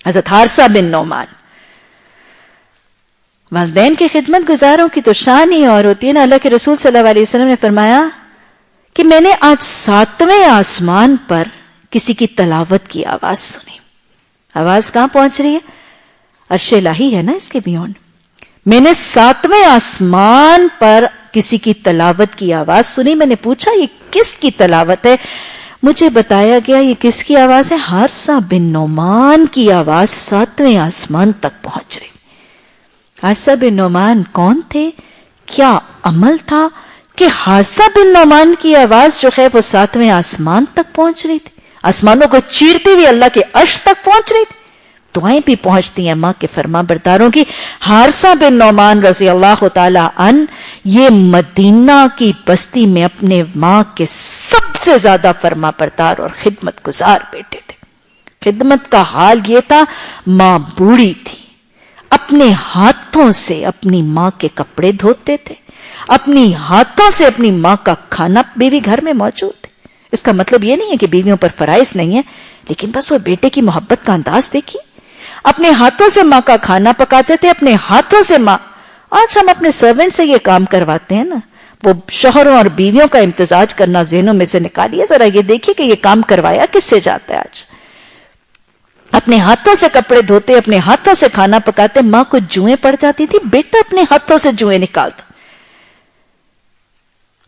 حضرت حارثہ بن نعمان. والدین کی خدمت گزاروں کی تو شان ہی اور ہوتی ہے نا. اللہ کے رسول صلی اللہ علیہ وسلم نے فرمایا کہ میں نے آج 7ویں آسمان پر کسی کی تلاوت کی آواز سنی. آواز کہاں پہنچ رہی ہے؟ عرش الہی ہے نا اس کے بیونڈ. میں نے 7ویں آسمان پر کسی کی تلاوت کی آواز سنی. میں نے پوچھا یہ کس کی تلاوت ہے؟ مجھے بتایا گیا یہ کس کی آواز ہے؟ حارثہ بن نعمان کی آواز 7ویں آسمان تک پہنچ رہی. حارثہ بن نعمان کون تھے؟ کیا عمل تھا کہ حارثہ بن نعمان کی آواز جو ہے وہ 7ویں آسمان تک پہنچ رہی تھی؟ آسمانوں کو چیرتی ہوئی اللہ کے عرش تک پہنچ رہی تھی. دعائیں بھی پہنچتی ہیں ماں کے فرما برداروں کی. حارثہ بن نعمان رضی اللہ تعالی عنہ یہ مدینہ کی بستی میں اپنے ماں کے سب سے زیادہ فرما بردار اور خدمت گزار بیٹے تھے. خدمت کا حال یہ تھا ماں بوڑھی تھی, اپنے ہاتھوں سے اپنی ماں کے کپڑے دھوتے تھے, اپنی ہاتھوں سے اپنی ماں کا کھانا. بیوی گھر میں موجود ہے. اس کا مطلب یہ نہیں ہے کہ بیویوں پر فرائض نہیں ہے, لیکن بس وہ بیٹے کی محبت کا انداز دیکھی. اپنے ہاتھوں سے ماں کا کھانا پکاتے تھے, اپنے ہاتھوں سے ماں. آج ہم اپنے سرونٹ سے یہ کام کرواتے ہیں نا, وہ شوہروں اور بیویوں کا امتزاج کرنا ذہنوں میں سے نکالیے. ذرا یہ دیکھیے کہ یہ کام کروایا کس سے جاتا ہے آج. اپنے ہاتھوں سے کپڑے دھوتے, اپنے ہاتھوں سے کھانا پکاتے. ماں کو جوئیں پڑ جاتی تھی, بیٹا اپنے ہاتھوں سے جوئیں نکالتا.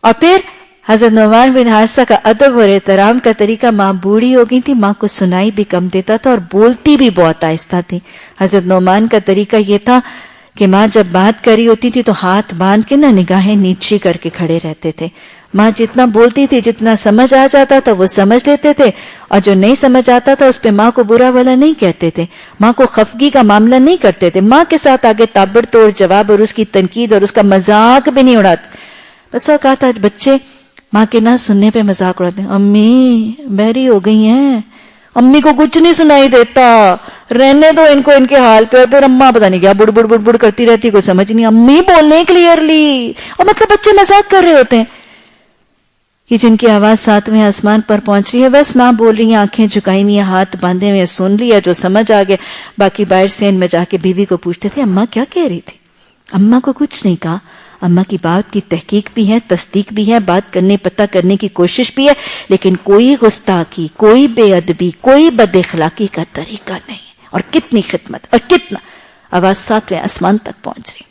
اور پھر حضرت نعمان بن حارثہ کا ادب اور احترام کا طریقہ. ماں بوڑھی ہو گئی تھی, ماں کو سنائی بھی کم دیتا تھا اور بولتی بھی بہت آہستہ تھی. حضرت نعمان کا طریقہ یہ تھا کہ ماں جب بات کری ہوتی تھی تو ہاتھ باندھ کے نگاہیں نیچی کر کے کھڑے رہتے تھے. ماں جتنا بولتی تھی, جتنا سمجھ آ جاتا تھا وہ سمجھ لیتے تھے, اور جو نہیں سمجھ آتا تھا اس پہ ماں کو برا والا نہیں کہتے تھے, ماں کو خفگی کا معاملہ نہیں کرتے تھے. ماں کے ساتھ آگے تابڑ توڑ جواب اور اس کی تنقید اور اس کا مذاق بھی نہیں اڑاتے. بس وہ کہا تھا آج بچے ماں کے نہ سننے پہ مذاق اڑاتے ہیں. امی بہری ہو گئی ہیں, امی کو کچھ نہیں سنائی دیتا, رہنے دو ان کو ان کے حال پہ. پھر اماں پتہ نہیں کیا بڑ بڑ بڑ بڑ کرتی رہتی, کوئی سمجھ نہیں. امی بولنے کلیئرلی, اور مطلب بچے مذاق کر رہے ہوتے ہیں. یہ جن کی آواز 7ویں آسمان پر پہنچ رہی ہے, بس ماں بول رہی ہیں, آنکھیں جھکائی ہوئی ہیں, ہاتھ باندھے ہوئے, سن لیا جو سمجھ آ گیا. باقی باہر سین میں جا کے بیوی کو پوچھتے تھے اماں کیا کہہ رہی تھی. اماں کو کچھ نہیں کہا. اماں کی بات کی تحقیق بھی ہے, تصدیق بھی ہے, بات کرنے پتہ کرنے کی کوشش بھی ہے, لیکن کوئی گستاخی, کوئی بے ادبی, کوئی بد اخلاقی کا طریقہ نہیں. اور کتنی خدمت اور کتنا. آواز 7ویں آسمان تک پہنچ رہی.